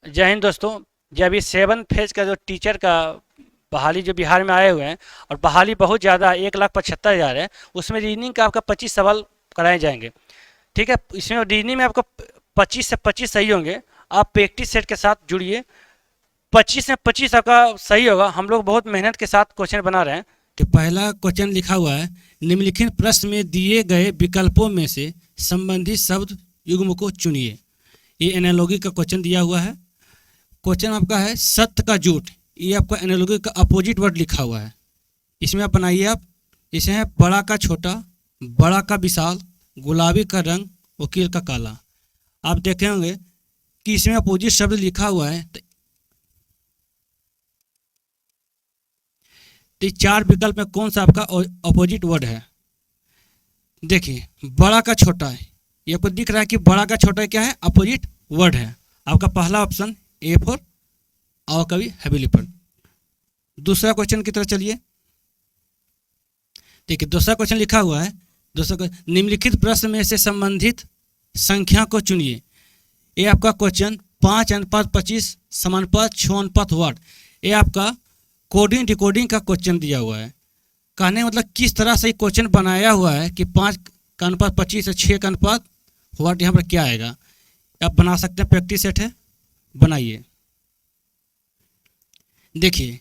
जय हिंद दोस्तों। जब ये 7 फेज का जो टीचर का बहाली जो बिहार में आए हुए हैं और बहाली बहुत ज़्यादा 1,75,000 है। उसमें रीजनिंग का आपका 25 सवाल कराए जाएंगे। ठीक है, इसमें रीजनिंग में आपको 25 से 25 सही होंगे। आप प्रैक्टिस सेट के साथ जुड़िए। 25 में 25 आपका सही होगा। हम लोग बहुत मेहनत के साथ क्वेश्चन बना रहे हैं। कि पहला क्वेश्चन लिखा हुआ है, निम्नलिखित प्रश्न में दिए गए विकल्पों में से संबंधित शब्द युग्म को चुनिए। ये एनालॉगी का क्वेश्चन दिया हुआ है। क्वेश्चन आपका है सत्य का झूठ। ये आपका एनालॉगी का अपोजिट वर्ड लिखा हुआ है। इसमें आप बनाइए। आप इसे है बड़ा का छोटा, बड़ा का विशाल, गुलाबी का रंग, वकील का काला। आप देखे होंगे कि इसमें अपोजिट शब्द लिखा हुआ है। तो चार विकल्प में कौन सा आपका अपोजिट वर्ड है? देखिए, बड़ा का छोटा है। ये आपको दिख रहा है कि बड़ा का छोटा क्या है? अपोजिट वर्ड है। आपका पहला ऑप्शन ए फॉर और कभी हेविली पर। दूसरा क्वेश्चन की तरफ चलिए। देखिए, दूसरा क्वेश्चन लिखा हुआ है। निम्नलिखित प्रश्न में से संबंधित संख्या को चुनिए। ये आपका क्वेश्चन 5:25 समानुपात 6 वाट। ये आपका कोडिंग डिकोडिंग का क्वेश्चन दिया हुआ है। कहने मतलब किस तरह से क्वेश्चन बनाया हुआ है कि 5:25 से 6 वाट यहाँ पर क्या आएगा। आप बना सकते हैं, प्रैक्टिस सेट है, बनाइए। देखिए,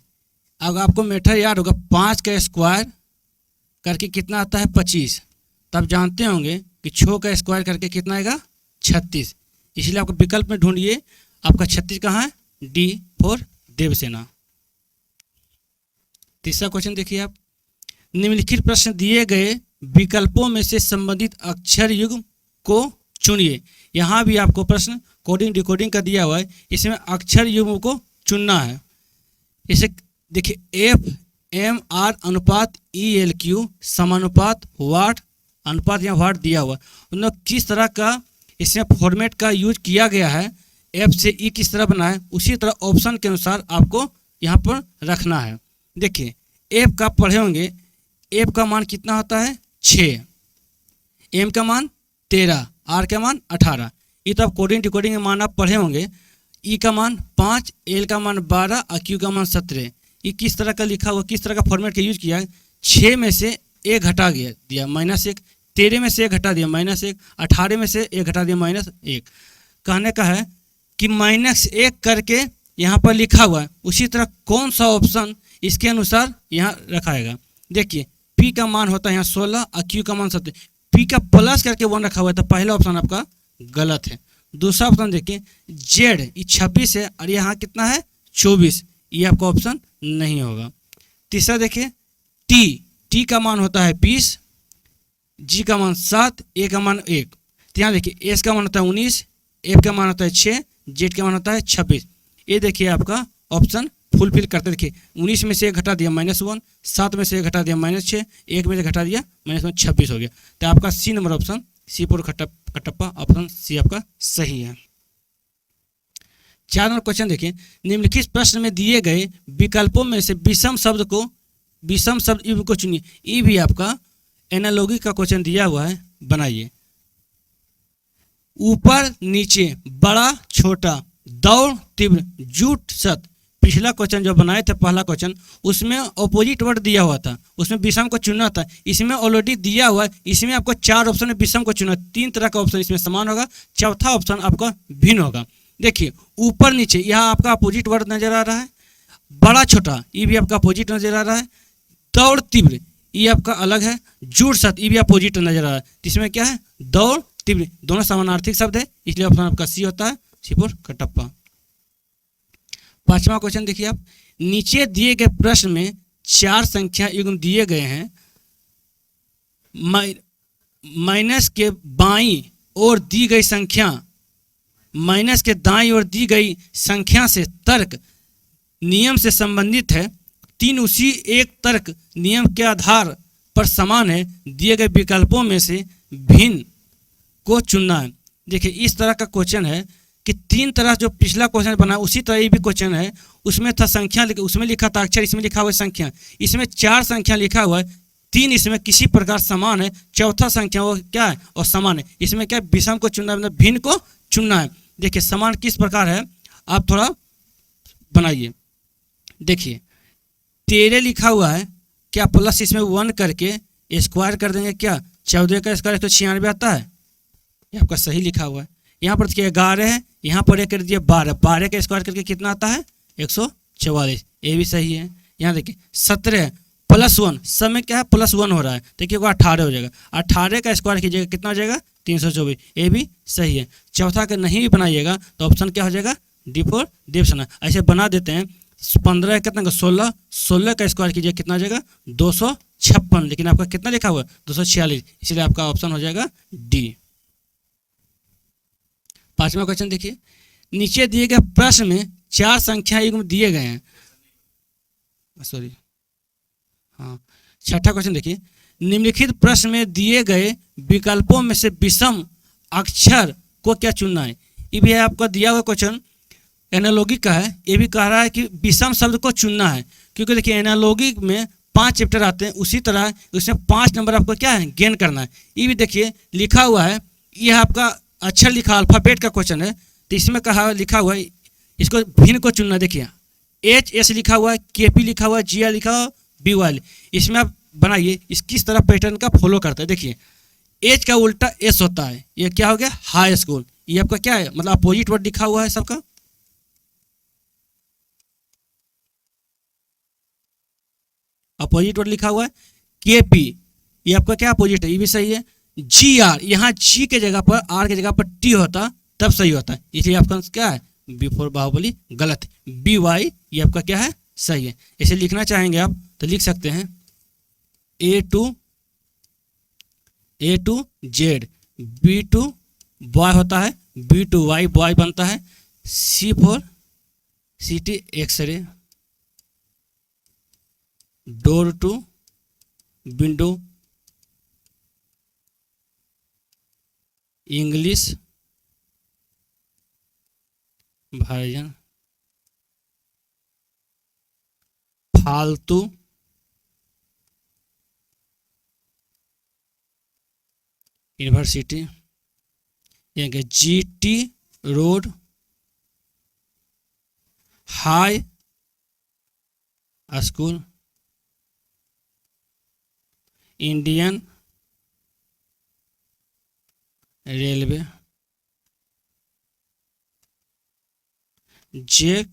अब आपको मेथड याद होगा, 5 का स्क्वायर करके कितना आता है? 25। तब जानते होंगे कि 6 का स्क्वायर करके कितना आएगा? 36। इसलिए आपको विकल्प में ढूंढिए। आपका 36 कहाँ है? D for Devasena. तीसरा क्वेश्चन देखिए आप, निम्नलिखित प्रश्न दिए गए विकल्पों में से संबंधित अक्षर युग्म को चुनिए। यहाँ भी आपको प्रश्न कोडिंग डिकोडिंग का दिया हुआ है। इसमें अक्षर युग्म को चुनना है। इसे देखिए, FMR अनुपात ELQ समानुपात वाट अनुपात या वाट दिया हुआ। उन किस तरह का इसमें फॉर्मेट का यूज किया गया है, F से E किस तरह बना है, उसी तरह ऑप्शन के अनुसार आपको यहाँ पर रखना है। देखिए, F का पढ़े होंगे, F का मान कितना होता है? 6, M का मान 13, R का मान 18। ये तो आप कोडिंग डिकोडिंग के मान आप पढ़े होंगे। E का मान 5, L का मान 12 और Q का मान 17। ये किस तरह का लिखा हुआ, किस तरह का फॉर्मेट का यूज किया है? 6 में से 1 घटा दिया -1, 13 में से 1 घटा दिया -1, 18 में से 1 घटा दिया -1। कहने का है कि -1 करके यहाँ पर लिखा हुआ है, उसी तरह कौन सा ऑप्शन इसके अनुसार यहाँ रखाएगा। देखिए, P का मान होता है यहाँ 16 और Q का मान 17। P का प्लस करके 1 रखा हुआ है, तो पहला ऑप्शन आपका गलत है। दूसरा ऑप्शन देखिए, Z ये 26 है और यहाँ कितना है? 24। ये आपका ऑप्शन नहीं होगा। तीसरा देखिए, T का मान होता है 20, G का मान 7, A का मान 1। तो यहाँ देखिए, S का मान होता है 19, F का मान होता है 6, Z का मान होता है 26। ये देखिए आपका ऑप्शन फुलफिल करते। देखिए, 19 में से 1 घटा दिया -1, 7 में से 1 घटा दिया -6, 1 में से घटा दिया -1, 26 हो गया। तो आपका सी नंबर ऑप्शन, सी पर कटप्पा ऑप्शन सी आपका सही है। 4 नंबर क्वेश्चन देखिए, निम्नलिखित प्रश्न में दिए गए विकल्पों में से विषम शब्द युग्म को चुनिए। ये भी आपका एनालॉगी का क्वेश्चन दिया हुआ है, बनाइए। ऊपर नीचे, बड़ा छोटा, दौड़ तीव्र, झूठ सत्य। पिछला क्वेश्चन जो बनाए थे, पहला क्वेश्चन, उसमें ऑपोजिट वर्ड दिया हुआ था, उसमें विषम को चुनना था। इसमें ऑलरेडी दिया हुआ है, इसमें आपको 4 ऑप्शन में विषम को चुना। 3 तरह का ऑप्शन इसमें समान होगा, चौथा ऑप्शन आपका भिन्न होगा। देखिए, ऊपर नीचे यहाँ आपका अपोजिट वर्ड नजर आ रहा है। बड़ा छोटा, ये भी आपका अपोजिट नजर आ रहा है। दौड़ तीव्र, ये आपका अलग है। झूठ सत्य, ये भी अपोजिट नजर आ रहा है। इसमें क्या है? दौड़ तीव्र, दोनों समानार्थी शब्द है, इसलिए ऑप्शन आपका सी होता है, सी फॉर कटप्पा। 5वां क्वेश्चन देखिए आप, नीचे दिए गए प्रश्न में 4 संख्या युग्म दिए गए हैं। माइनस के बाईं ओर दी गई संख्या, माइनस के दाईं ओर दी गई संख्या से तर्क नियम से संबंधित है। 3 उसी एक तर्क नियम के आधार पर समान है। दिए गए विकल्पों में से भिन्न को चुनना है। देखिए, इस तरह का क्वेश्चन है कि 3 तरह जो पिछला क्वेश्चन बना, उसी तरह ये भी क्वेश्चन है। उसमें था संख्या, उसमें लिखा था अक्षर, इसमें लिखा हुआ है संख्या। इसमें 4 संख्या लिखा हुआ है, 3 इसमें किसी प्रकार समान है, चौथा संख्या वो क्या है? और समान है। इसमें क्या विषम को चुनना है, मतलब भिन्न को चुनना है। देखिए, समान किस प्रकार है? आप थोड़ा बनाइए। देखिए 13 लिखा हुआ है, क्या प्लस इसमें 1 करके स्क्वायर कर देंगे, क्या 14 का स्क्वायर 196 आता है, ये आपका सही लिखा हुआ है। यहाँ पर देखिए 11 है, यहाँ पर एक कर दिए 12, 12 का स्क्वायर करके कितना आता है 144, ये भी सही है। यहाँ देखिए 17 प्लस 1, सब में क्या है प्लस 1 हो रहा है, देखिए वो 18 हो जाएगा, 18 का स्क्वायर कीजिएगा कितना हो जाएगा 324, ये भी सही है। चौथा का नहीं भी बनाइएगा तो ऑप्शन क्या हो जाएगा डी फॉर डी ऑप्शन है। ऐसे बना देते हैं 15 कितना का 16, 16 का स्क्वायर कीजिए कितना हो जाएगा 256, लेकिन आपका कितना लिखा हुआ है 246, इसलिए आपका ऑप्शन हो जाएगा डी। पांचवा क्वेश्चन देखिए, नीचे दिए गए प्रश्न में 4 संख्या युग्म दिए गए हैं, सॉरी हाँ। छठा क्वेश्चन देखिए, निम्नलिखित प्रश्न में दिए गए विकल्पों में से विषम अक्षर को क्या चुनना है। ये भी है आपका दिया हुआ क्वेश्चन एनालॉगी का है, ये भी कह रहा है कि विषम शब्द को चुनना है, क्योंकि देखिए एनालॉगी में 5 चैप्टर आते हैं, उसी तरह उसमें 5 नंबर आपको क्या है गेन करना है। ये भी देखिए लिखा हुआ है, यह आपका अक्षर लिखा अल्फ़ाबेट का क्वेश्चन है, तो इसमें कहा लिखा हुआ है इसको भिन्न को चुनना। देखिए HS लिखा हुआ है, KP लिखा हुआ है, GR लिखा हुआ है, BY, इसमें आप बनाइए इस किस तरह पैटर्न का फॉलो करता है। देखिए H का उल्टा S होता है, ये क्या हो गया हाई स्कूल, ये आपका क्या है मतलब अपोजिट वर्ड लिखा हुआ है सबका। अपोजिट वर्ड लिखा हुआ है। KP ये आपका क्या अपोजिट है, ये भी सही है। GR यहाँ G के जगह पर R के जगह पर T होता तब सही होता है, इसलिए आपका क्या है बिफोर बाहुबली गलत है। BY ये आपका क्या है सही है। इसे लिखना चाहेंगे आप तो लिख सकते हैं A to Z, B to boy होता है, B to Y बॉय बनता है, C for city x ray, door to window, English version, फालतू, यूनिवर्सिटी, यानी GT road, high school, Indian railway, जेक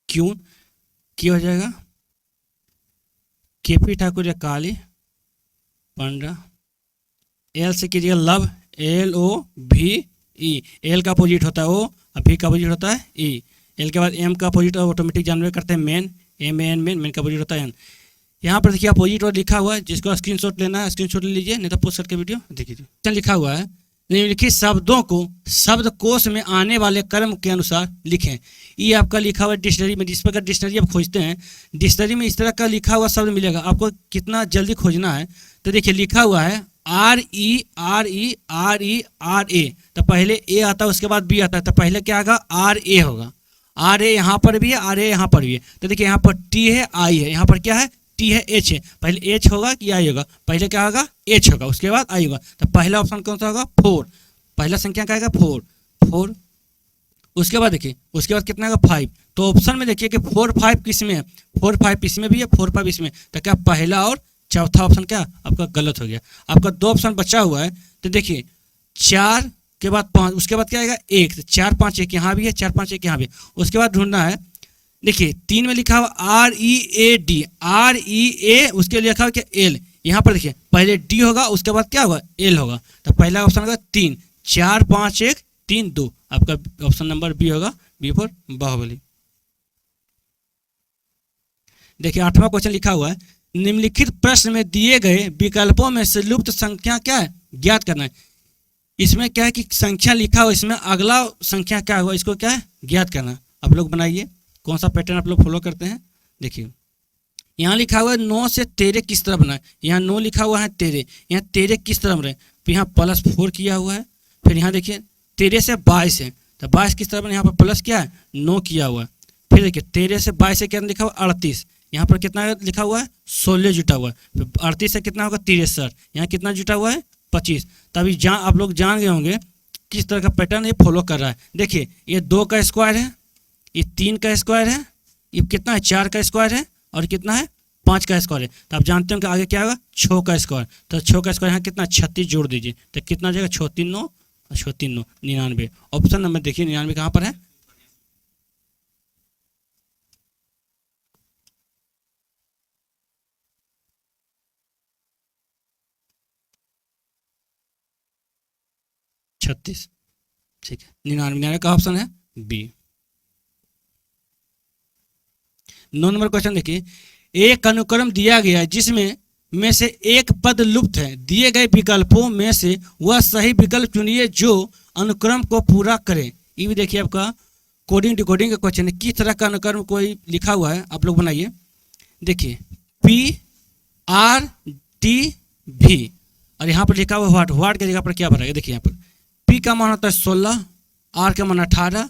क्यों क्या हो जाएगा KP ठाकुर या काली पंडा, L से कीजिएगा लव, LOVE, L का अपोजिट होता है O, V का अपोजिट होता है E, L के बाद M का अपोजिट ऑटोमेटिक जानवर करते हैं मैन, MAN मैन का अपोजिट होता है N। यहाँ पर देखिए अपोजिट और लिखा हुआ है, जिसको स्क्रीनशॉट लेना है स्क्रीनशॉट ले लीजिए, नहीं तो पोस्ट करके वीडियो देखिए। लिखा हुआ है निम्नलिखित शब्दों को शब्दकोश में आने वाले क्रम के अनुसार लिखें। ये आपका लिखा हुआ डिक्शनरी में, जिस प्रकार डिक्शनरी आप खोजते हैं डिक्शनरी में इस तरह का लिखा हुआ शब्द मिलेगा, आपको कितना जल्दी खोजना है। तो देखिए लिखा हुआ है RE, तो पहले A आता है उसके बाद B आता है, तो पहले क्या होगा RA होगा, RA यहाँ पर भी है, RA यहाँ पर भी है। तो देखिए यहाँ पर T है I है, यहाँ पर क्या है T है H है, पहले H होगा कि I होगा, पहले क्या होगा H होगा उसके बाद I होगा, तो पहला ऑप्शन कौन सा होगा 4, पहला संख्या क्या आएगा 4। उसके बाद देखिए उसके बाद कितना होगा 5, तो ऑप्शन में देखिए कि 4 5 किस में है, 4 5 इसमें भी है, 4 5 इसमें, तो क्या पहला और चौथा ऑप्शन क्या आपका गलत हो गया। आपका 2 ऑप्शन बचा हुआ है, तो देखिए 4 के बाद 5, उसके बाद क्या आएगा 1, तो 4 5 1 यहाँ भी है, 4 5 1 यहाँ भी है। उसके बाद ढूंढना है, देखिए 3 में लिखा हुआ READ, REA, उसके लिए लिखा हुआ क्या L, यहाँ पर देखिए पहले D होगा उसके बाद क्या होगा L होगा, तो पहला ऑप्शन होगा 3, 4 5 1 3 2, आपका ऑप्शन नंबर B होगा, B फॉर बाहुबली। देखिए 8वां क्वेश्चन लिखा हुआ है निम्नलिखित प्रश्न में दिए गए विकल्पों में से लुप्त संख्या क्या है ज्ञात करना है। इसमें क्या है कि संख्या लिखा हुआ, इसमें अगला संख्या क्या हुआ इसको क्या है ज्ञात करना। आप लोग बनाइए कौन सा पैटर्न आप लोग फॉलो करते हैं। देखिए यहाँ लिखा हुआ है 9 से 13 किस तरह बनाए, यहाँ 9 लिखा हुआ है 13, यहाँ 13 किस तरह बने, तो यहाँ +4 किया हुआ है, फिर यहाँ देखिए 13 से 22 है, तो 22 किस तरह बने, यहाँ पर प्लस क्या है 9 किया हुआ है, फिर देखिए 13 से 22 से क्या लिखा हुआ 38, यहाँ पर कितना लिखा हुआ है 16 जुटा हुआ है, फिर 38 से कितना होगा 63, यहाँ कितना जुटा हुआ है 25। तभी आप लोग जान गए होंगे किस तरह का पैटर्न ये फॉलो कर रहा है। देखिए ये 2 का स्क्वायर है, ये 3 का स्क्वायर है, ये कितना है 4 का स्क्वायर है, और कितना है 5 का स्क्वायर है। तो आप जानते हो कि आगे क्या होगा 6 का स्क्वायर। तो 6 का स्क्वायर यहाँ कितना 36 जोड़ दीजिए तो कितना आ जाएगा 6 3 9 और 6 3 9 99। ऑप्शन नंबर देखिए 99 कहाँ पर है। छत्तीस, ठीक है 99 का ऑप्शन है बी। 9 नंबर क्वेश्चन देखिए, एक अनुक्रम दिया गया जिसमें में से एक पद लुप्त है, दिए गए विकल्पों में से वह सही विकल्प चुनिए जो अनुक्रम को पूरा करे। ये भी देखिए आपका कोडिंग डिकोडिंग का क्वेश्चन है, किस तरह का अनुक्रम कोई लिखा हुआ है आप लोग बनाइए। देखिए PRTV और यहाँ पर लिखा हुआ व्हाट, व्हाट की जगह पर क्या भरेगा। देखिए यहाँ पर P का मान होता है 16, R का मान 18,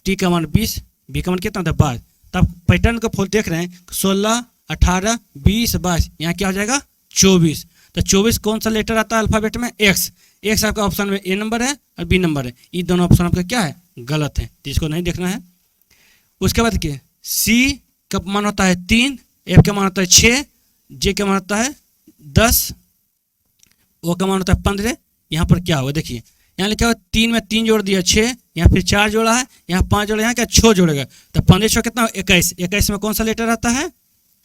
T का मान 20, B का मान कितना होता है 22। तब पैटर्न को फुल देख रहे हैं 16 18 20 22, यहाँ क्या हो जाएगा 24। तो 24 कौन सा लेटर आता है अल्फाबेट में X। X आपका ऑप्शन में A नंबर है और B नंबर है, ये दोनों ऑप्शन आपका क्या है गलत है, तो इसको नहीं देखना है। उसके बाद देखिए C का मान होता है 3, F का मान होता है 6, J का मान होता है 10, O का मान होता है 15। यहाँ पर क्या होगा देखिए, यहाँ लिखा हुआ 3 में 3 जोड़ दिया 6, यहाँ फिर 4 जोड़ा है, यहाँ 5 जोड़ा, यहाँ क्या 6 जोड़ेगा तो 15 6 कितना 21। 21 में कौन सा लेटर आता है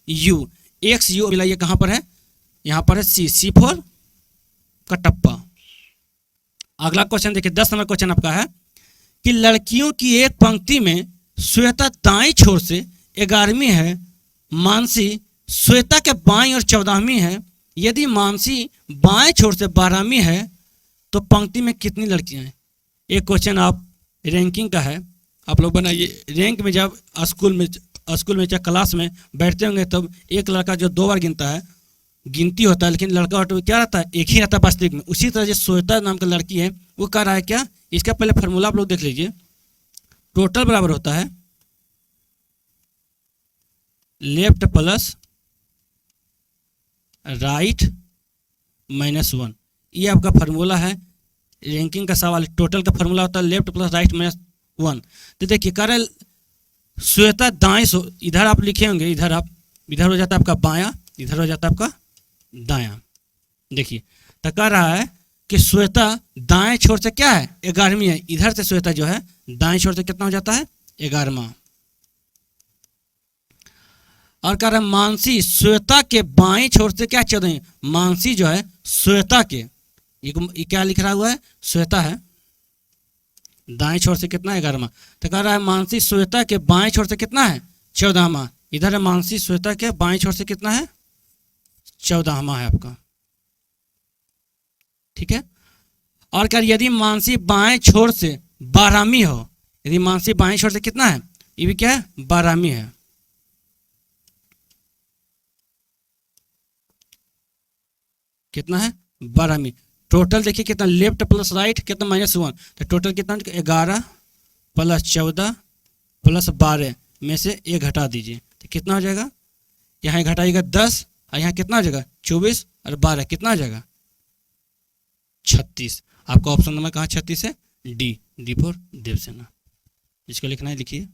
U। X U मिलाइए कहाँ पर है, यहाँ पर है C फॉर कटप्पा। अगला क्वेश्चन देखिए 10 नंबर क्वेश्चन आपका है कि लड़कियों की एक पंक्ति में श्वेता दाईं छोर से 11वीं है, मानसी श्वेता के बाईं और 14वीं है। यदि मानसी बाएं छोर से 12वीं है तो पंक्ति में कितनी लड़कियां हैं। एक क्वेश्चन आप रैंकिंग का है, आप लोग बनाइए। रैंक में जब स्कूल में चाहे क्लास में बैठते होंगे तब एक लड़का जो 2 बार गिनता है, गिनती होता है, लेकिन लड़का ऑटो क्या रहता है एक ही रहता है वास्तविक में। उसी तरह जो श्वेता नाम का लड़की है वो कह रहा है क्या, इसका पहले फार्मूला आप लोग देख लीजिए। टोटल बराबर होता है लेफ्ट प्लस राइट -1, ये आपका फार्मूला है रैंकिंग का सवाल। टोटल का फार्मूला होता है लेफ्ट प्लस राइट -1। तो देखिए कह रहे श्वेता दाएं, इधर आप लिखे होंगे, इधर हो जाता है आपका बायां, इधर हो जाता है आपका दायां। देखिए तो कह रहा है कि श्वेता दाएं छोर से क्या है 11वीं है, इधर से श्वेता जो है दाएं छोर से कितना हो जाता है 11वां। और कह रहा है मानसी श्वेता के बाएं छोर से क्या 14वीं। मानसी जो है श्वेता के, ये क्या लिख रहा हुआ है श्वेता है, दाएं छोर से कितना है 11वां। तो कह रहा है मानसी श्वेता के बाएं छोर से कितना है 14वां। इधर है मानसी श्वेता के बाएं छोर से कितना है 14वां है आपका, ठीक है। और क्या यदि मानसी बाएं छोर से 12वीं हो, यदि मानसी बाएं छोर से कितना है, ये भी क्या है 12वीं है, कितना है 12वीं। टोटल देखिए कितना लेफ्ट प्लस राइट कितना -1, तो टोटल कितना 11 प्लस 14 प्लस 12 में से 1 घटा दीजिए तो कितना हो जाएगा, यहाँ घटाइएगा 10 और यहाँ कितना हो जाएगा 24 और 12 कितना हो जाएगा 36। आपका ऑप्शन नंबर कहाँ 36 है डी फॉर देवसेना। इसको लिखना है, लिखिए।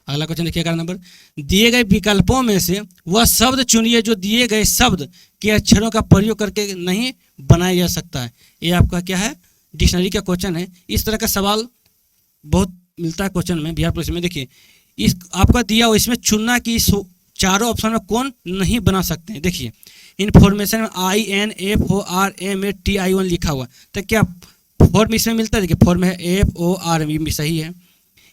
अगला क्वेश्चन देखिए 11 नंबर, दिए गए विकल्पों में से वह शब्द चुनिए जो दिए गए शब्द के अक्षरों का प्रयोग करके नहीं बनाया जा सकता है। ये आपका क्या है डिक्शनरी का क्वेश्चन है। इस तरह का सवाल बहुत मिलता है क्वेश्चन में बिहार पुलिस में। देखिए इस आपका दिया हुआ इसमें चुनना कि इस चारों ऑप्शन में कौन नहीं बना सकते हैं। देखिए इन्फॉर्मेशन में INFORMATION लिखा हुआ, तो क्या फॉर्म इसमें मिलता है। देखिए फॉर्म है FORM, भी सही है।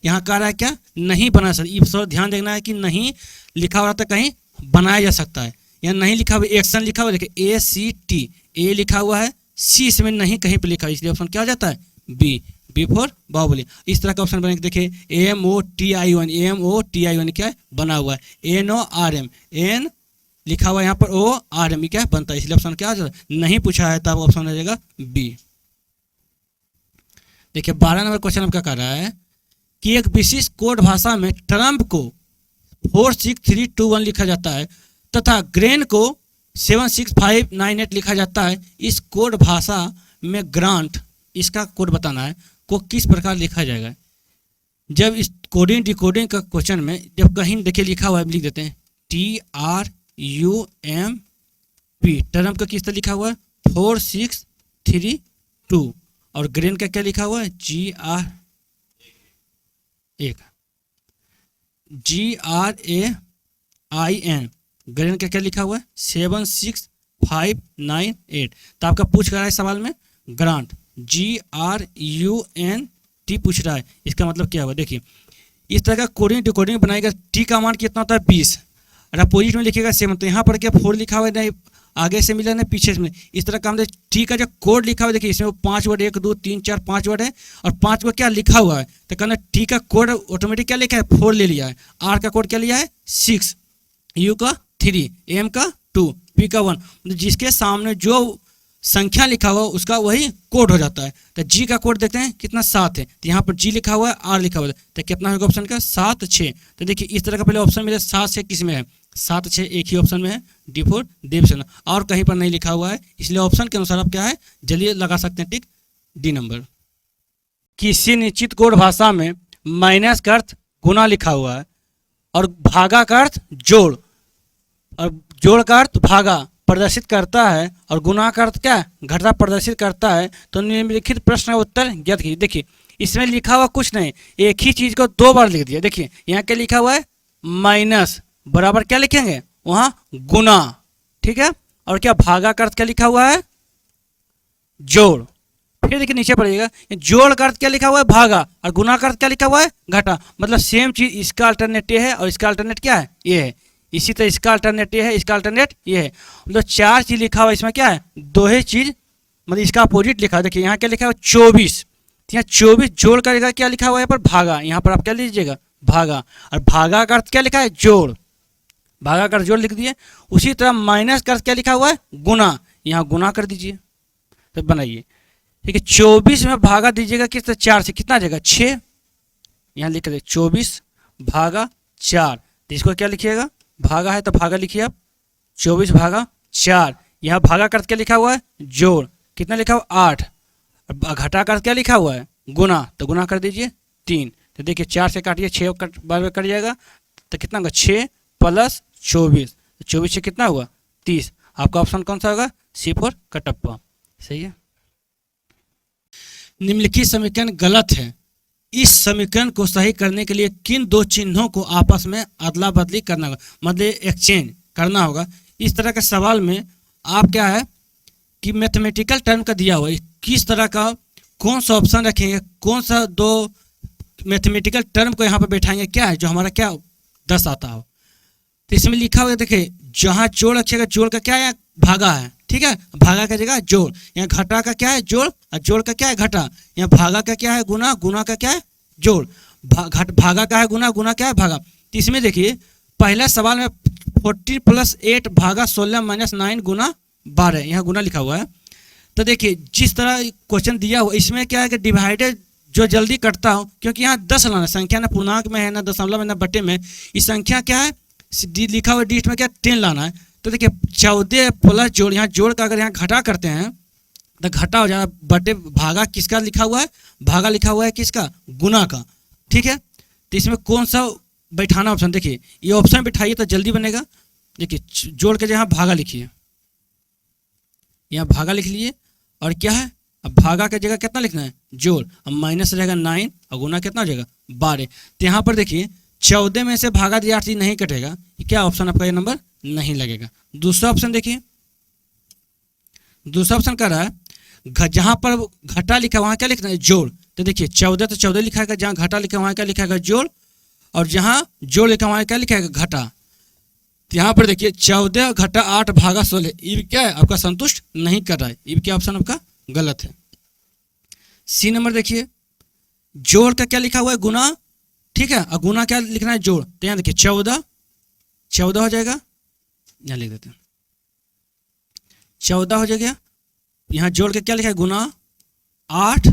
यहाँ कह रहा है क्या नहीं बना सकता, इस पर ध्यान देना है कि नहीं लिखा हुआ था कहीं बनाया जा सकता है। यहाँ नहीं लिखा हुआ एक्शन लिखा हुआ, देखिए ACT A लिखा हुआ है, C इसमें नहीं कहीं पर लिखा है, इसलिए ऑप्शन क्या हो जाता है बी फॉर बाहुबली। इस तरह का ऑप्शन बनेगा। देखिए MOTION क्या है बना हुआ है, NORM N लिखा हुआ है यहाँ पर ORM क्या है बनता है, इसलिए ऑप्शन क्या हो जाता है नहीं पूछा है, तब ऑप्शन हो जाएगा बी। देखिए 12 नंबर क्वेश्चन आपका कर रहा है कि एक विशिष्ट कोड भाषा में ट्रम्प को 4 6 3 2 1 लिखा जाता है तथा ग्रेन को 76598 लिखा जाता है। इस कोड भाषा में ग्रांट, इसका कोड बताना है, को किस प्रकार लिखा जाएगा। जब इस कोडिंग डिकोडिंग का क्वेश्चन में जब कहीं देखिए लिखा हुआ है, लिख देते हैं TRUMP, टर्म का किस तरह लिखा हुआ है 4632, और ग्रेन का क्या लिखा हुआ है GRAIN, ग्रेन का क्या लिखा हुआ है 76598। तो आपका पूछ रहा है सवाल में ग्रांट GRUNT पूछ रहा है, इसका मतलब क्या हुआ। देखिए इस तरह का कोडिंग डिकोडिंग बनाएगा। टी का मान कितना होता है 20, और अपोजिट में लिखेगा 7, तो यहाँ पर क्या 4 लिखा हुआ है, नहीं आगे से मिला नहीं पीछे से मिला। इस तरह का हम टी का जो कोड लिखा हुआ है, देखिए इसमें 5 वर्ड 1 2 3 4 5 वर्ड है, और 5 को क्या लिखा हुआ है, तो कहना टी का कोड ऑटोमेटिक क्या लिखा है 4 ले लिया है, आर का कोड क्या लिया है 6, यू का 3, एम का 2, पी का 1, जिसके सामने जो संख्या लिखा हुआ उसका वही कोड हो जाता है। तो जी का कोड देखते हैं कितना 7 है, तो यहाँ पर जी लिखा हुआ है, आर लिखा हुआ है, तो कितना होगा ऑप्शन का 7 6। तो देखिए इस तरह का पहले ऑप्शन मिले 7 6 किस में है 7 6 एक ही ऑप्शन में है, D4 देवसेना, और कहीं पर नहीं लिखा हुआ है, इसलिए ऑप्शन के अनुसार आप क्या है जल्दी लगा सकते हैं टिक डी नंबर। किसी निश्चित कोड भाषा में माइनस का अर्थ गुना लिखा हुआ है, और भागा का अर्थ जोड़, और जोड़ का अर्थ भागा प्रदर्शित करता है, और गुना का अर्थ क्या घटा प्रदर्शित करता है। तो निम्नलिखित प्रश्न का उत्तर ज्ञात कीजिए। देखिए इसमें लिखा हुआ कुछ नहीं, एक ही चीज को 2 बार लिख दिया। देखिए यहाँ क्या लिखा हुआ है माइनस, बराबर क्या लिखेंगे वहां गुना, ठीक है, और क्या भागा का अर्थ क्या लिखा हुआ है जोड़। फिर देखिए नीचे पड़ेगा जोड़ का अर्थ क्या लिखा हुआ है भागा, और गुना का अर्थ क्या लिखा हुआ है घटा, मतलब सेम चीज इसका अल्टरनेट ये है और इसका अल्टरनेट क्या है ये है, इसी तरह इसका अल्टरनेट ये है, इसका अल्टरनेट ये है, मतलब 4 चीज लिखा हुआ है, इसमें क्या है 2 ही चीज, मतलब इसका अपोजिट लिखा है। देखिए यहाँ क्या लिखा हुआ 24, यहाँ 24 जोड़ करेगा क्या लिखा हुआ है पर भागा, यहाँ पर आप क्या लीजिएगा भागा, और भागा का अर्थ क्या लिखा है जोड़, भागा कर जोड़ लिख दिए। उसी तरह माइनस का अर्थ क्या लिखा हुआ है गुना, यहाँ गुना कर दीजिए, तो बनाइए ठीक है। 24 में भागा दीजिएगा किस तरह 4 से, कितना आ जाएगा 6, यहाँ लिख दे 24 भागा 4, तो इसको क्या लिखिएगा भागा है तो भागा लिखिए आप 24 भागा 4, यहाँ भागा का अर्थ क्या लिखा हुआ है जोड़, कितना लिखा हुआ 8, घटा का अर्थ क्या लिखा हुआ है गुना, तो गुना कर दीजिए 3, तो देखिए 4 से काटिए 6 बार में कट जाएगा, तो कितना होगा 6 प्लस 24, 24 से कितना हुआ 30, आपका ऑप्शन कौन सा होगा C4 कटप्पा, सही है। निम्नलिखित समीकरण गलत है, इस समीकरण को सही करने के लिए किन 2 चिन्हों को आपस में अदला बदली करना होगा, मतलब एक्सचेंज करना होगा। इस तरह के सवाल में आप क्या है कि मैथमेटिकल टर्म का दिया हुआ है, किस तरह का कौन सा ऑप्शन रखेंगे, कौन सा 2 मैथमेटिकल टर्म को यहाँ पर बैठाएंगे, क्या है जो हमारा क्या 10 आता हो। तो इसमें लिखा हुआ है देखिए जहाँ जोड़ रखिएगा, जोड़ का क्या है भागा है, ठीक है, भागा का जगह जोड़, यहाँ घटा का क्या है जोड़, और जोड़ का क्या है घटा, यहाँ भागा का क्या है गुना, गुना का क्या है जोड़, भागा का है गुना, गुना क्या है भागा। तो इसमें देखिए पहला सवाल में 40 + 8 भागा 16 - 9 गुना 12, यहाँ गुना लिखा हुआ है। तो देखिए जिस तरह क्वेश्चन दिया हुआ इसमें क्या है कि डिवाइडेड जो जल्दी कटता हो, क्योंकि यहाँ 10 लाना, संख्या ना पूर्णांक में है ना दशमलव में ना बटे में, इस संख्या क्या है लिखा हुआ डिजिट में क्या 10 लाना है। तो देखिए 14 प्लस जोड़, यहाँ जोड़ का अगर यहाँ घटा करते हैं तो घटा हो जाएगा, बटे भागा किसका लिखा हुआ है भागा लिखा हुआ है किसका गुना का, ठीक है। तो इसमें कौन सा बैठाना ऑप्शन, देखिए ये ऑप्शन बैठाइए तो जल्दी बनेगा। देखिए जोड़ के जहाँ भागा लिखिए, यहाँ भागा लिख लीजिए, और क्या है अब भागा की जगह कितना लिखना है जोड़, अब माइनस रहेगा 9 और गुना कितना हो जाएगा 12। तो यहाँ पर देखिए 14 में से भागा दिया 8 नहीं कटेगा, क्या ऑप्शन आपका ये नंबर नहीं लगेगा। दूसरा ऑप्शन देखिए, दूसरा ऑप्शन कर रहा है जहाँ पर घटा लिखा वहाँ क्या लिखना है जोड़, तो देखिए 14 तो 14 लिखा है, जहाँ घटा लिखा वहाँ क्या लिखा है जोड़, और जहाँ जोड़ लिखा वहाँ क्या लिखा है घटा। तो यहाँ पर देखिए 14 घटा 8 भागा 16, ये क्या है आपका संतुष्ट नहीं कर रहा है, ये क्या ऑप्शन आपका गलत है। सी नंबर देखिए जोड़ का क्या लिखा हुआ है गुना, ठीक है, और गुना क्या लिखना है जोड़, तो यहाँ देखिए 14 हो जाएगा, यहाँ लिख देते हैं 14 हो जाएगा, यहाँ जोड़ के क्या लिखा है गुना 8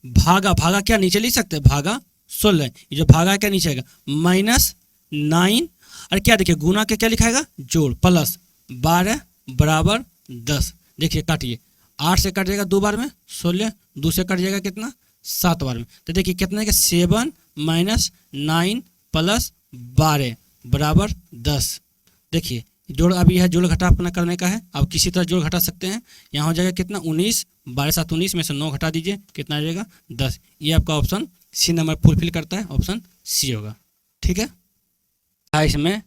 भागा, भागा क्या नीचे लिख सकते हैं भागा 16, ये जो भागा क्या नीचे आएगा -9, और क्या देखिए गुना के क्या लिखाएगा जोड़ प्लस 12 बराबर 10। देखिए काटिए, 8 से कट जाएगा 2 बार में 16, 2 से कट जाएगा कितना 7 बार में। तो देखिए कितना है 7 माइनस 9 प्लस 12 बराबर 10। देखिए जोड़, अभी यह जोड़ घटा अपना करने का है, आप किसी तरह जोड़ घटा सकते हैं। यहाँ हो जाएगा कितना 19, 12 7 19 में से 9 घटा दीजिए, कितना आ जाएगा 10। ये आपका ऑप्शन सी नंबर फुलफिल करता है, ऑप्शन सी होगा। ठीक है, इसमें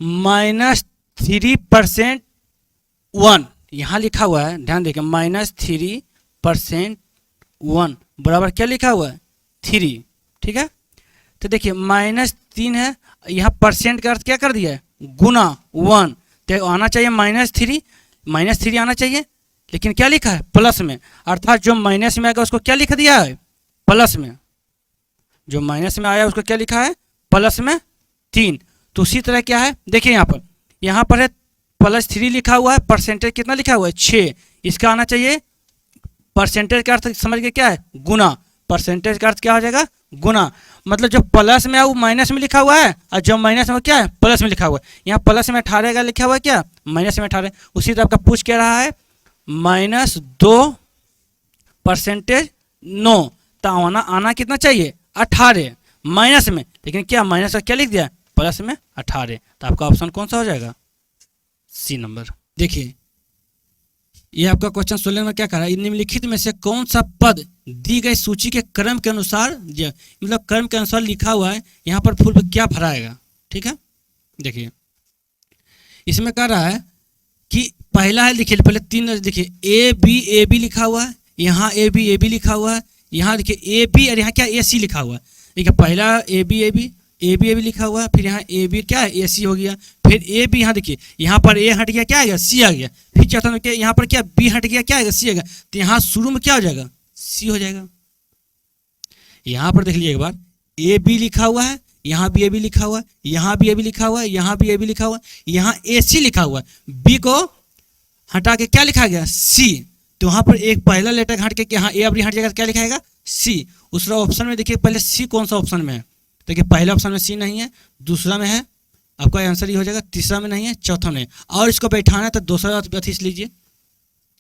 -3% 1 यहाँ लिखा हुआ है, ध्यान देखिए -3% 1 बराबर क्या लिखा हुआ है 3। ठीक है, तो देखिए -3 है, यहाँ परसेंट का अर्थ क्या कर दिया है गुना 1, तो आना चाहिए -3 आना चाहिए, लेकिन क्या लिखा है प्लस में, अर्थात जो माइनस में आएगा उसको क्या लिख दिया है प्लस में, जो माइनस में आया उसको क्या लिखा है प्लस में 3। तो उसी तरह क्या है देखिए यहाँ पर है +3 लिखा हुआ है, परसेंटेज कितना लिखा हुआ है 6, इसका आना चाहिए परसेंटेज का अर्थ समझ के क्या है गुना, परसेंटेज का अर्थ क्या हो जाएगा गुना, मतलब जो प्लस में है वो माइनस में लिखा हुआ है और जो माइनस में क्या है प्लस में लिखा हुआ है। यहाँ प्लस में 18 का लिखा हुआ है, क्या माइनस में 18। उसी तरह आपका पूछ क्या रहा है -2% 9, तो आना कितना चाहिए 18 माइनस में, लेकिन क्या माइनस का क्या लिख दिया प्लस में 18, तो आपका ऑप्शन कौन सा हो जाएगा सी नंबर। देखिए ये आपका क्वेश्चन 16 में क्या कह रहा है, निम्नलिखित में से कौन सा पद दी गई सूची के क्रम के अनुसार, मतलब क्रम के अनुसार लिखा हुआ है, यहाँ पर फुल क्या भराएगा। ठीक है, देखिए इसमें कह रहा है कि पहला है, देखिए पहले 3 देखिए ए बी लिखा हुआ है, यहाँ ए बी लिखा हुआ है, यहाँ देखिए ए बी और यहाँ क्या ए सी लिखा हुआ है। देखिए पहला ए बी लिखा हुआ है, फिर यहाँ ए बी क्या है ए सी हो गया, फिर ए बी, यहाँ देखिए यहाँ पर ए हट गया क्या आ गया सी आ गया, फिर चौथा में क्या यहाँ पर क्या बी हट गया क्या आएगा सी आएगा, तो यहाँ शुरू में क्या हो जाएगा सी हो जाएगा। यहाँ पर देख लीजिए एक बार, ए बी लिखा हुआ है, यहाँ भी ए बी लिखा हुआ है, यहाँ भी ए बी लिखा हुआ है, यहाँ भी ए बी लिखा हुआ है, यहाँ ए सी लिखा हुआ है, बी को हटा के क्या लिखा गया सी, तो वहाँ पर एक पहला लेटर हट के यहाँ ए बी हट जाएगा, क्या लिखाएगा सी। दूसरा ऑप्शन में देखिए पहले सी कौन सा ऑप्शन में है, देखिए पहले ऑप्शन में सी नहीं है, दूसरा में है, आपका आंसर ये हो जाएगा, तीसरा में नहीं है, चौथा में है, और इसको बैठाना है तो दूसरा अथीस लीजिए,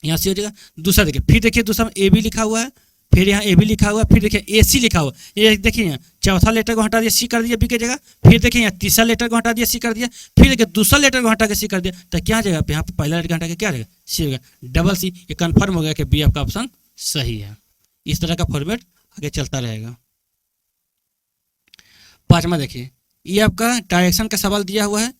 यहाँ सी हो जाएगा। दूसरा देखिए, फिर देखिए दूसरा में ए बी लिखा हुआ है, फिर यहाँ ए बी लिखा हुआ है, फिर देखिए ए सी लिखा हुआ है, ये देखिए यहाँ चौथा लेटर को हटा दिया सी कर दिया बी की जगह, फिर देखिए यहाँ तीसरा लेटर को हटा दिया सी कर दिया, फिर देखिए दूसरा लेटर को हटा के सी कर दिया, तो क्या जाएगा यहाँ पर पहला लेटर हटा के क्या रहेगा सी होगा, डबल सी। ये कन्फर्म हो गया कि बी आपका ऑप्शन सही है। इस तरह का फॉर्मेट आगे चलता रहेगा। 5वां देखिए, ये आपका डायरेक्शन का सवाल दिया हुआ है।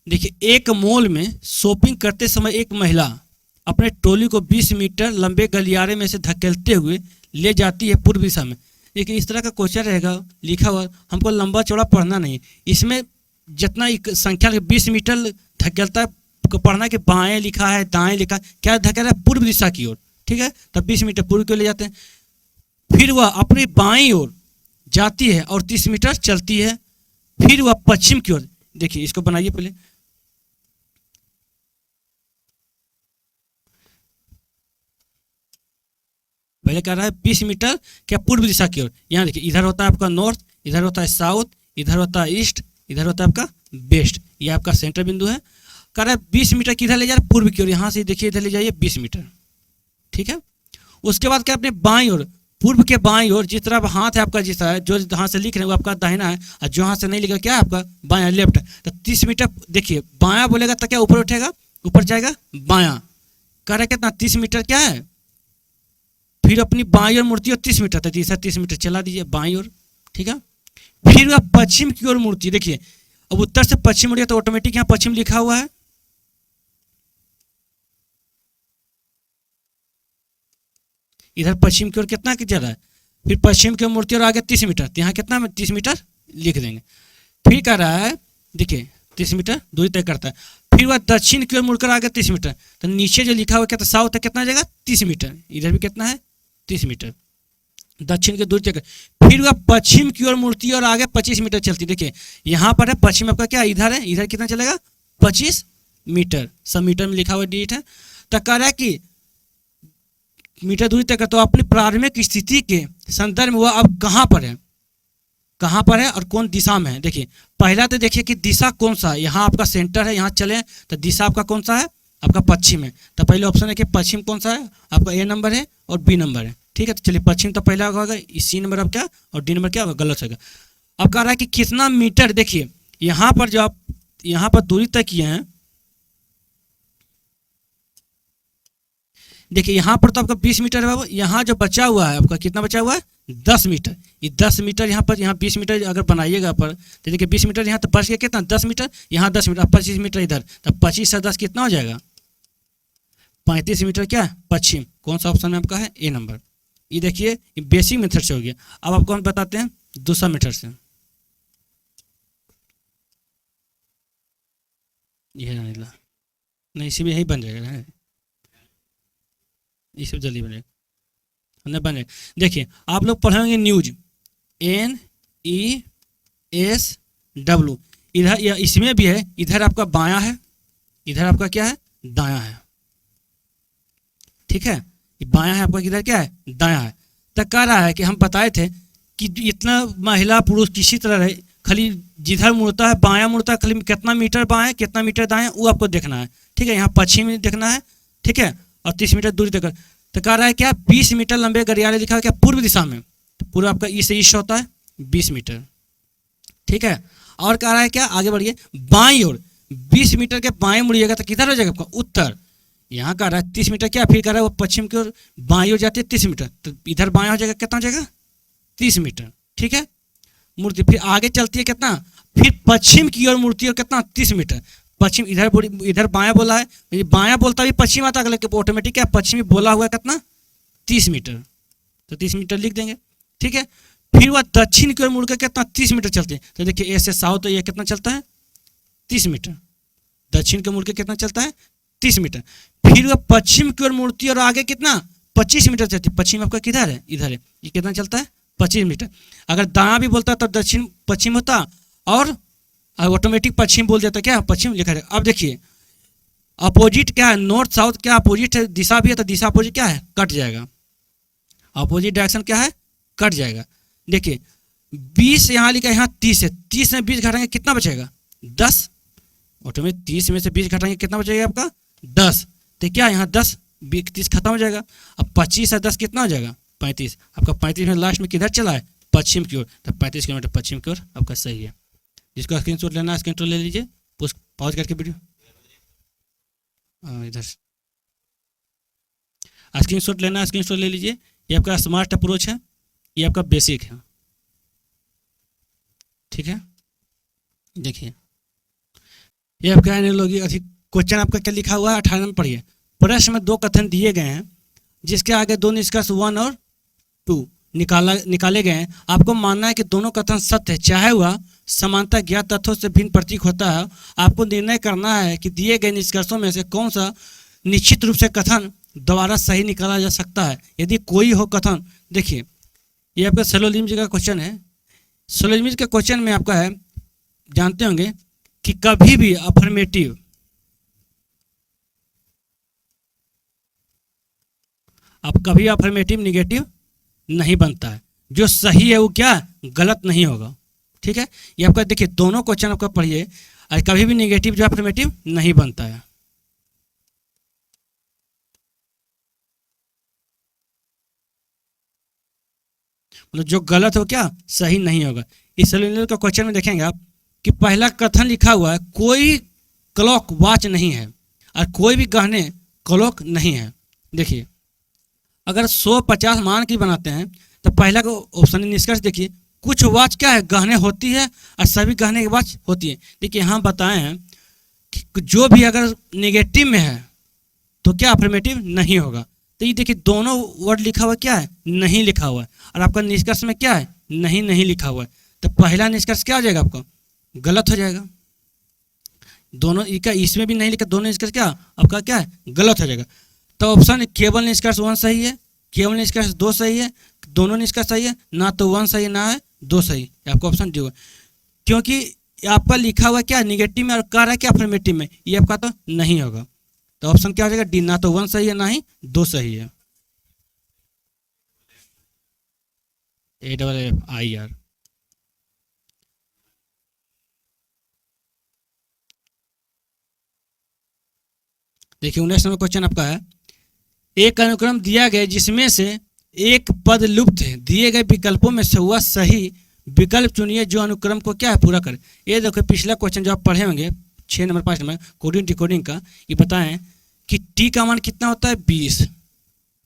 देखिए एक मॉल में शॉपिंग करते समय एक महिला अपने ट्रॉली को 20 मीटर लंबे गलियारे में से धकेलते हुए ले जाती है पूर्व दिशा में। देखिए इस तरह का क्वेश्चन रहेगा लिखा हुआ, हमको लंबा चौड़ा पढ़ना नहीं, इसमें जितना संख्या 20 मीटर धकेलता है पढ़ना कि बाएं लिखा है दाएं लिखा है, क्या धकेल रहा है पूर्व दिशा की ओर। ठीक है, तब 20 मीटर पूर्व की ओर ले जाते हैं, फिर वह अपनी बाईं ओर जाती है और 30 मीटर चलती है, फिर वह पश्चिम की ओर। देखिए इसको बनाइए पहले, कह रहा है 20 मीटर क्या पूर्व दिशा की ओर। यहाँ देखिए इधर होता है आपका नॉर्थ, इधर होता है साउथ, इधर होता है ईस्ट, इधर होता है आपका वेस्ट, ये आपका सेंटर बिंदु है। कह रहा है 20 मीटर किधर ले जा रहा है पूर्व की ओर, यहाँ से देखिए इधर ले जाइए 20 मीटर। ठीक है, उसके बाद क्या अपने बाईं ओर, पूर्व के बाईं ओर जिस तरह हाथ है आपका, जिस तरह जो हाथ से लिख रहे हैं वो आपका दाहिना है, और जो हाथ से नहीं लिखा क्या है आपका बायां लेफ्ट है। तो 30 मीटर देखिए बायां बोलेगा तो क्या ऊपर उठेगा, ऊपर जाएगा बायां। कह रहा है कितना 30 मीटर क्या है, फिर अपनी बाईं ओर मूर्ति और 30 मीटर, तो तीसरा 30 मीटर चला दीजिए बाईं ओर। ठीक है, फिर वह पश्चिम की ओर मूर्ति, देखिए अब उत्तर से पश्चिम मुड़िए तो ऑटोमेटिक यहाँ पश्चिम लिखा हुआ है, इधर पश्चिम की ओर कितना जा रहा है, फिर पश्चिम की ओर मूर्ति और आगे 30 मीटर, तो यहाँ कितना 30 मीटर लिख देंगे। फिर कह रहा है देखिए 30 मीटर दूरी तय करता है, फिर वह दक्षिण की ओर मुड़कर आगे 30 मीटर, तो नीचे जो लिखा हुआ क्या साउथ है कितना जाएगा 30 मीटर, इधर भी कितना है 30 मीटर दक्षिण की दूरी तय कर। फिर वह पश्चिम की ओर मूर्ति और आगे 25 मीटर चलती। देखिए यहाँ पर है पश्चिम आपका क्या इधर है, इधर कितना चलेगा 25 मीटर, सब मीटर में लिखा हुआ डिजिट है। तो कह रहा है कि मीटर दूरी तक, तो अपनी प्रारंभिक स्थिति के संदर्भ में वह अब कहाँ पर है, कहाँ पर है और कौन दिशा में है। देखिए पहला तो देखिए कि दिशा कौन सा है, यहाँ आपका सेंटर है, यहाँ चले तो दिशा आपका कौन सा है, आपका पश्चिम है। तो पहले ऑप्शन है कि पश्चिम कौन सा है, आपका ए नंबर है और बी नंबर है। ठीक है, तो चलिए पश्चिम तो पहला होगा, सी नंबर अब क्या और डी नंबर क्या होगा, गलत होगा। अब कह रहा है कि कितना मीटर, देखिए यहाँ पर जो आप यहाँ पर दूरी तय किए हैं, देखिए यहाँ पर तो आपका 20 मीटर है बाबू, यहाँ जो बचा हुआ है आपका कितना बचा हुआ है, 10 मीटर। ये 10 मीटर यहाँ पर, यहाँ 20 मीटर अगर बनाइएगा पर, तो देखिए 20 मीटर यहाँ तो बच गया कितना, 10 मीटर, यहाँ 10 मीटर, 25 मीटर इधर, तब 25 से 10 कितना हो जाएगा, 35 मीटर क्या है, पश्चिम। कौन सा ऑप्शन में आपका है, ए नंबर। ये देखिए ये बेसिक मेथड से हो गया। अब आपको हम बताते हैं दूसरा मेथड से। ये नहीं, इसी में यही बन जाएगा, ये सब जल्दी बनेगा, नहीं बनेगा। देखिए आप लोग पढ़ेंगे न्यूज, NESW, इधर इसमें भी है, इधर आपका बायां है, इधर आपका क्या है, दायां है। ठीक है, ये बायां है आपका, किधर क्या है, दायां है। तब कह रहा है कि हम बताए थे कि इतना महिला पुरुष किसी तरह रहे, खाली जिधर मुड़ता है बायां मुड़ता है, खाली कितना मीटर बाएं कितना मीटर दाएं वो आपको देखना है। ठीक है, यहाँ पश्चिम में देखना है, ठीक है, और 30 मीटर दूरी तक। तो कह रहा है क्या, 20 मीटर लंबे गलियारे लिखा है क्या, पूर्व दिशा में, तो पूरा आपका ई से ईस्ट होता है 20 मीटर। ठीक है, और कह रहा है क्या, आगे बढ़िए, बाईं ओर 20 मीटर के बाएं मुड़िएगा तो किधर हो जाएगा आपका, उत्तर। यहाँ कह रहा है 30 मीटर क्या, फिर कह रहा है वो पश्चिम की ओर बाईं ओर जाती है 30 मीटर, तो इधर बाएं हो जाएगा, कितना हो जाएगा, 30 मीटर। ठीक है, मूर्ति फिर आगे चलती है कितना, फिर पश्चिम की ओर मुड़ती है कितना, 30 मीटर। पश्चिम इधर बायां बोला है, बायां बोलता भी पश्चिम आता है, लेकिन ऑटोमेटिक क्या पश्चिमी बोला हुआ है कितना, 30 मीटर, तो 30 मीटर लिख देंगे। ठीक है, फिर वह दक्षिण की ओर मुड़ के कितना, 30 मीटर चलते हैं। तो देखिए ऐसे साउथ तो ये कितना चलता है, 30 मीटर, दक्षिण के मुड़ के कितना चलता है, 30 मीटर। फिर वह पश्चिम की ओर मुड़ती है और आगे कितना, 25 मीटर चलती है। पश्चिम आपका किधर है, इधर है, ये कितना चलता है, 25 मीटर। अगर दायां भी बोलता तो दक्षिण पश्चिम होता, और ऑटोमेटिक पश्चिम बोल देता, क्या पश्चिम लिखा जाएगा। अब देखिए अपोजिट क्या है, नॉर्थ साउथ क्या अपोजिट है, दिशा भी है, तो दिशा अपोजिट क्या है, कट जाएगा। अपोजिट डायरेक्शन क्या है, कट जाएगा। देखिए 20 यहाँ लिखा है, यहाँ 30 है, 30 में 20 घटाएंगे कितना बचेगा, 10। ऑटोमेटिक 30 में से 20 घटाएंगे कितना बचेगा आपका, 10। तो क्या यहाँ 10 30 खत्म हो जाएगा। अब 25 से 10 कितना हो जाएगा, 35। आपका 35 में लास्ट में किधर चला है, पश्चिम की ओर, तो 35 किलोमीटर पश्चिम की ओर आपका सही है। जिसको स्क्रीनशॉट लेना है स्क्रीनशॉट ले लीजिए, पॉज करके वीडियो इधर स्क्रीनशॉट लेना है स्क्रीनशॉट ले लीजिए। ये आपका स्मार्ट अप्रोच है, ये आपका बेसिक है। ठीक है, देखिए ये आपका एनालॉजी अधिक क्वेश्चन आपका क्या लिखा हुआ है, 18 नंबर पढ़िए। प्रश्न में 2 कथन दिए गए हैं जिसके आगे 2 निष्कर्ष 1 और 2 निकाले गए हैं। आपको मानना है कि दोनों कथन सत्य है, चाहे वह समानता ज्ञात तथ्यों से भिन्न प्रतीक होता है। आपको निर्णय करना है कि दिए गए निष्कर्षों में से कौन सा निश्चित रूप से कथन दोबारा सही निकाला जा सकता है। यदि कोई हो कथन, देखिए ये आपका सिलोजिज्म का क्वेश्चन है। सिलोजिज्म के क्वेश्चन में आपका है, जानते होंगे कि कभी भी अफर्मेटिव निगेटिव नहीं बनता है। जो सही है वो क्या गलत नहीं होगा। ठीक है, ये आपका देखिए दोनों क्वेश्चन आपका पढ़िए, और कभी भी निगेटिव जो अफर्मेटिव नहीं बनता है। मतलब जो गलत हो क्या सही नहीं होगा। इस सिलेंडर का क्वेश्चन में देखेंगे आप कि पहला कथन लिखा हुआ है, कोई क्लॉक वॉच नहीं है और कोई भी गहने क्लॉक नहीं है। देखिए अगर 100-50 मान के बनाते हैं तो पहला का ऑप्शन निष्कर्ष देखिए, कुछ वॉच क्या है गहने होती है और सभी गहने की वॉच होती है। देखिए यहाँ बताए हैं कि जो भी अगर नेगेटिव में है तो क्या अफर्मेटिव नहीं होगा। तो ये देखिए दोनों वर्ड लिखा हुआ क्या है, नहीं लिखा हुआ है, और आपका निष्कर्ष में क्या है, नहीं नहीं लिखा हुआ है। तो पहला निष्कर्ष क्या हो जाएगा, आपका गलत हो जाएगा। दोनों का इसमें भी नहीं लिखा, दोनों निष्कर्ष क्या आपका क्या है गलत हो जाएगा। तो ऑप्शन केवल निष्कर्ष 1 सही है, केवल निष्कर्ष 2 सही है, दोनों निष्कर्ष सही है, ना तो 1 सही ना है 2 सही, आपको ऑप्शन डी होगा। क्योंकि आपका लिखा हुआ क्या निगेटिव में और कह रहा है क्या अफर्मेटिव में, ये आपका तो नहीं होगा। तो ऑप्शन क्या हो जाएगा डी, ना तो 1 सही है ना ही 2 सही है। AFFIR देखिए 19 नंबर क्वेश्चन आपका है, एक अनुक्रम दिया गया जिसमें से एक पद लुप्त है, दिए गए विकल्पों में से वह सही विकल्प चुनिए जो अनुक्रम को क्या है पूरा करे। ये देखो पिछला क्वेश्चन जो आप पढ़े होंगे 6 नंबर 5 नंबर कोडिंग डिकोडिंग का, ये बताएं कि टी का मान कितना होता है 20,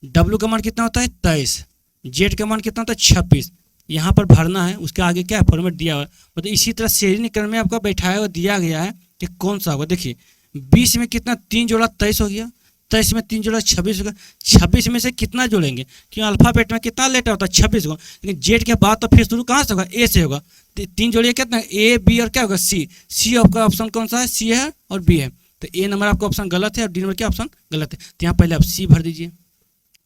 डब्ल्यू का मान कितना होता है 23, जेड का मान कितना होता है 26। यहाँ पर भरना है, उसके आगे क्या है फॉर्मेट दिया हुआ है। मतलब इसी तरह श्रेणी क्रम में आपका बैठाया हुआ दिया गया है कि कौन सा होगा। देखिए 20 में कितना 3 जोड़ा 23 हो गया, 23 में 3 जोड़ा 26 होगा, 26 में से कितना जोड़ेंगे, क्यों अल्फाबेट में कितना लेटर होता है 26 को, लेकिन जेड के बाद तो फिर शुरू कहाँ से होगा ए से होगा। 3 जोड़िए कितना ए बी और क्या होगा सी, सी आपका ऑप्शन कौन सा है सी है और बी है, तो ए नंबर आपका ऑप्शन गलत है और डी नंबर क्या ऑप्शन गलत है। तो यहाँ पहले आप सी भर दीजिए।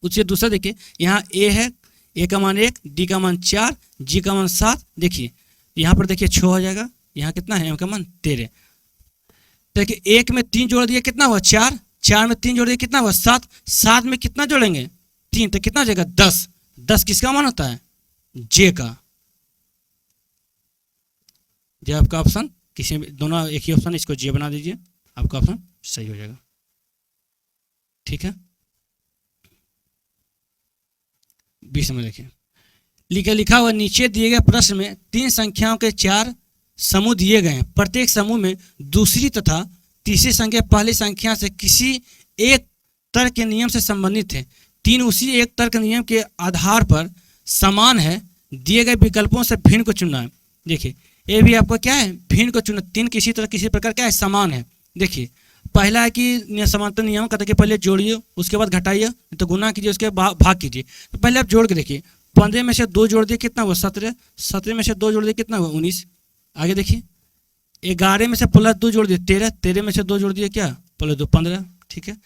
उससे दूसरा देखिए यहाँ ए है, ए का मान 1, डी का मान 4, जी का मान 7। देखिए यहाँ पर देखिए 6 हो जाएगा, यहाँ कितना है एम का मान 13। देखिए 1 में 3 जोड़ दिए कितना हुआ 4, 4 में 3 जोड़ दिए कितना हुआ 7, 7 में कितना जोड़ेंगे 3, तो कितना हो जाएगा 10। 10 किसका मान होता है जे का। जे आपका ऑप्शन किसी में दोनों एक ही ऑप्शन, इसको जे बना दीजिए, आपका ऑप्शन सही हो जाएगा। ठीक है 20 में देखिए लिखा हुआ नीचे दिए गए प्रश्न में 3 संख्याओं के 4 समूह दिए गए हैं, प्रत्येक समूह में दूसरी तथा तीसरी संख्या पहली संख्या से किसी एक तर्क के नियम से संबंधित है। 3 उसी एक तर्क नियम के आधार पर समान है, दिए गए विकल्पों से भिन्न को चुनना है। देखिए ये भी आपको क्या है भिन्न को चुनना, 3 किसी तरह किसी प्रकार क्या है समान है। देखिए पहला है कि समांतर नियम कहते कि पहले जोड़िए उसके बाद घटाइए तो गुना कीजिए उसके बाद भाग कीजिए। तो पहले आप जोड़ के देखिए 15 में से 2 जोड़ दिए कितना हुआ 17, 17 में से 2 जोड़ दिए कितना हुआ 19। आगे देखिए 11 में से प्लस 2 जोड़ दिए 13, 13 में से 2 जोड़ दिए क्या प्लस 2 15। ठीक है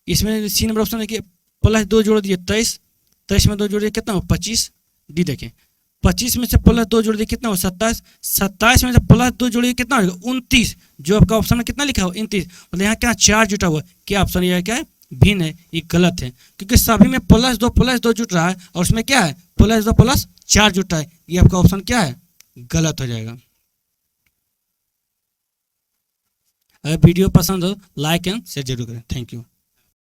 इसमें सी नंबर ऑप्शन देखिए प्लस 2 जोड़ दिए 23, 23 में 2 जोड़ दिए कितना हुआ 25। डी देखिए 25 में से प्लस 2 जोड़ दिए कितना हुआ 27, 27 में से प्लस 2 जोड़िए कितना होगा 29, जो आपका ऑप्शन में कितना लिखा हुआ 29। मतलब यहाँ क्या 4 जुटा हुआ, क्या ऑप्शन यह क्या है भिन्न है, ये गलत है क्योंकि सभी में प्लस 2 जुट रहा है और उसमें क्या है प्लस 4 जुटा है, ये आपका ऑप्शन क्या है गलत हो जाएगा। अगर वीडियो पसंद हो लाइक एंड शेयर जरूर करें। Thank you.